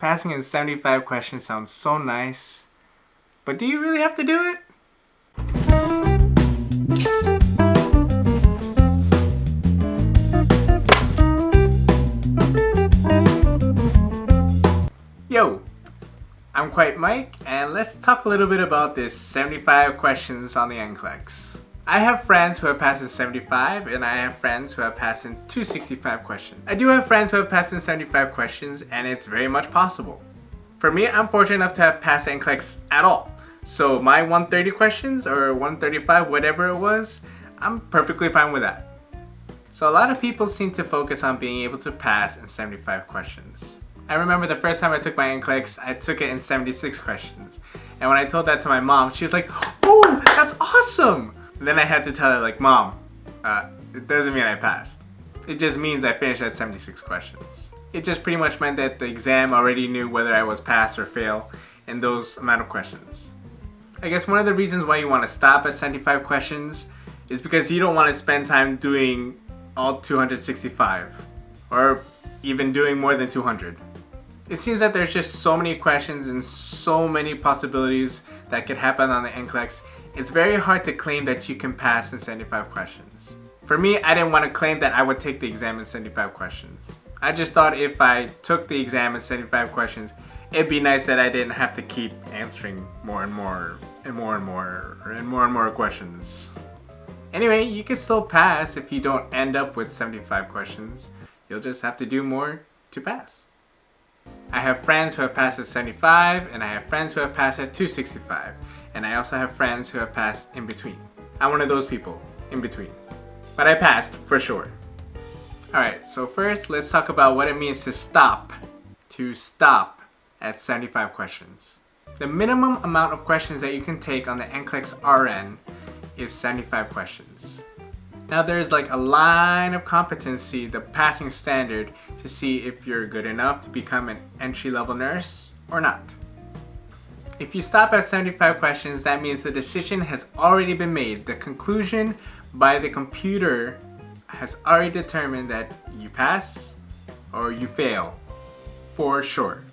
Passing in 75 questions sounds so nice, but do you really have to do it? Yo, I'm Quite Mike, and let's talk a little bit about this 75 questions on the NCLEX. I have friends who have passed in 75, and I have friends who have passed in 265 questions. I do have friends who have passed in 75 questions, and it's very much possible. For me, I'm fortunate enough to have passed the NCLEX at all. So my 130 questions, or 135, whatever it was, I'm perfectly fine with that. So a lot of people seem to focus on being able to pass in 75 questions. I remember the first time I took my NCLEX, I took it in 76 questions. And when I told that to my mom, she was like, "Oh, that's awesome!" And then I had to tell her, like, "Mom, it doesn't mean I passed. It just means I finished at 76 questions." It just pretty much meant that the exam already knew whether I was pass or fail in those amount of questions. I guess one of the reasons why you want to stop at 75 questions is because you don't want to spend time doing all 265 or even doing more than 200. It seems that there's just so many questions and so many possibilities that could happen on the NCLEX. It's very hard to claim that you can pass in 75 questions. For me, I didn't want to claim that I would take the exam in 75 questions. I just thought if I took the exam in 75 questions, it'd be nice that I didn't have to keep answering more and more and more and more and more and more questions. Anyway, you can still pass if you don't end up with 75 questions. You'll just have to do more to pass. I have friends who have passed at 75, and I have friends who have passed at 265, and I also have friends who have passed in between. I'm one of those people, in between. But I passed, for sure. Alright, so first let's talk about what it means to stop at 75 questions. The minimum amount of questions that you can take on the NCLEX-RN is 75 questions. Now there's like a line of competency, the passing standard, to see if you're good enough to become an entry-level nurse or not. If you stop at 75 questions, that means the decision has already been made. The conclusion by the computer has already determined that you pass or you fail, for sure.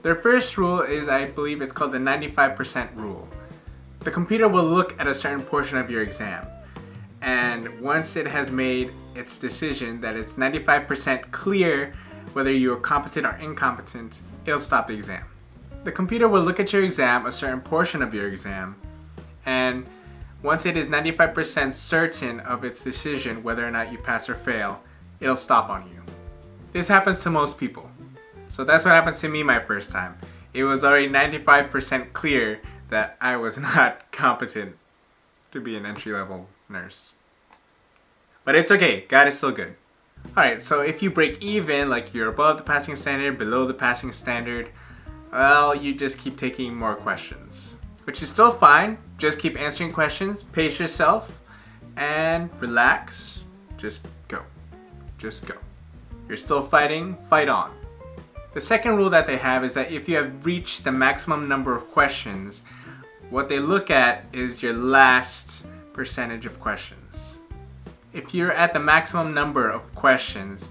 Their first rule is, I believe it's called the 95% rule. The computer will look at a certain portion of your exam, and once it has made its decision that it's 95% clear whether you are competent or incompetent, it'll stop the exam. The computer will look at your exam, a certain portion of your exam, and once it is 95% certain of its decision whether or not you pass or fail, it'll stop on you. This happens to most people. So that's what happened to me my first time. It was already 95% clear that I was not competent to be an entry-level nurse. But it's okay, God is still good. Alright, so if you break even, like you're above the passing standard, below the passing standard, well, you just keep taking more questions. Which is still fine, just keep answering questions, pace yourself, and relax, just go. Just go. You're still fighting, fight on. The second rule that they have is that if you have reached the maximum number of questions, what they look at is your last percentage of questions. If you're at the maximum number of questions,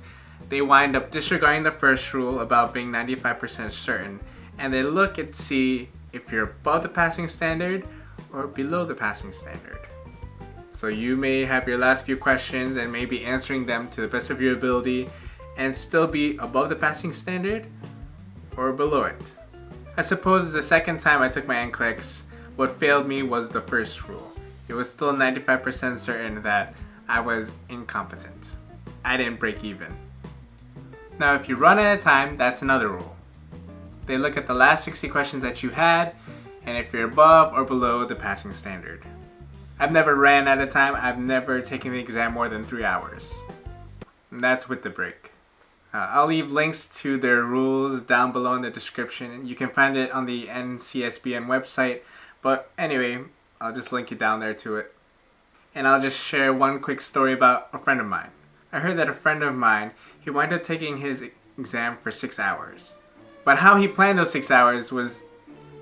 they wind up disregarding the first rule about being 95% certain, and they look and see if you're above the passing standard or below the passing standard. So you may have your last few questions and may be answering them to the best of your ability and still be above the passing standard or below it. I suppose the second time I took my NCLEX, what failed me was the first rule. It was still 95% certain that I was incompetent. I didn't break even. Now if you run at a time, that's another rule. They look at the last 60 questions that you had, and if you're above or below the passing standard. I've never ran at a time, I've never taken the exam more than 3 hours. And that's with the break. I'll leave links to their rules down below in the description, and you can find it on the NCSBN website, but anyway, I'll just link it down there to it. And I'll just share one quick story about a friend of mine. I heard that a friend of mine, he wound up taking his exam for 6 hours. But how he planned those 6 hours was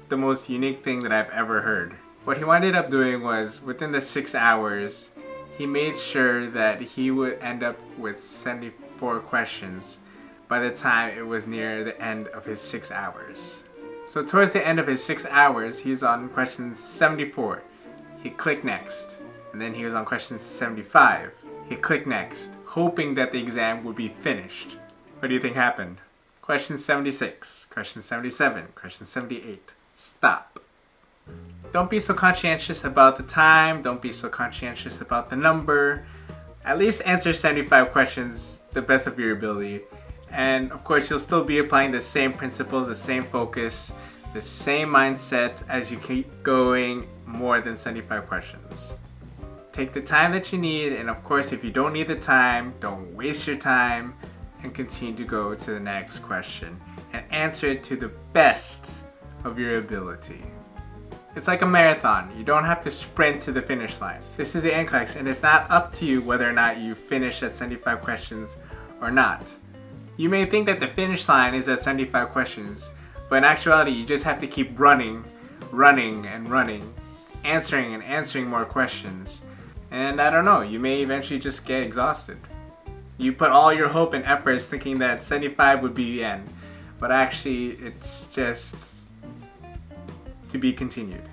the most unique thing that I've ever heard. What he ended up doing was, within the 6 hours, he made sure that he would end up with 74 questions by the time it was near the end of his 6 hours. So towards the end of his 6 hours, he was on question 74. He clicked next. And then he was on question 75. He clicked next, hoping that the exam would be finished. What do you think happened? Question 76, question 77, question 78. Stop. Don't be so conscientious about the time. Don't be so conscientious about the number. At least answer 75 questions the best of your ability. And of course, you'll still be applying the same principles, the same focus, the same mindset as you keep going more than 75 questions. Take the time that you need, and of course, if you don't need the time, don't waste your time and continue to go to the next question and answer it to the best of your ability. It's like a marathon. You don't have to sprint to the finish line. This is the NCLEX, and it's not up to you whether or not you finish at 75 questions or not. You may think that the finish line is at 75 questions, but in actuality, you just have to keep running, answering and answering more questions. And I don't know, you may eventually just get exhausted. You put all your hope and efforts thinking that 75 would be the end, but actually it's just to be continued.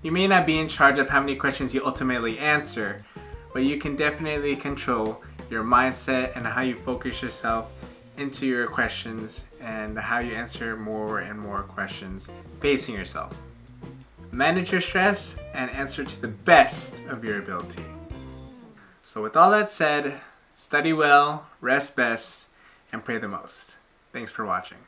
You may not be in charge of how many questions you ultimately answer, but you can definitely control your mindset and how you focus yourself into your questions and how you answer more and more questions, pacing yourself. Manage your stress and answer to the best of your ability. So with all that said, study well, rest best, and pray the most. Thanks for watching.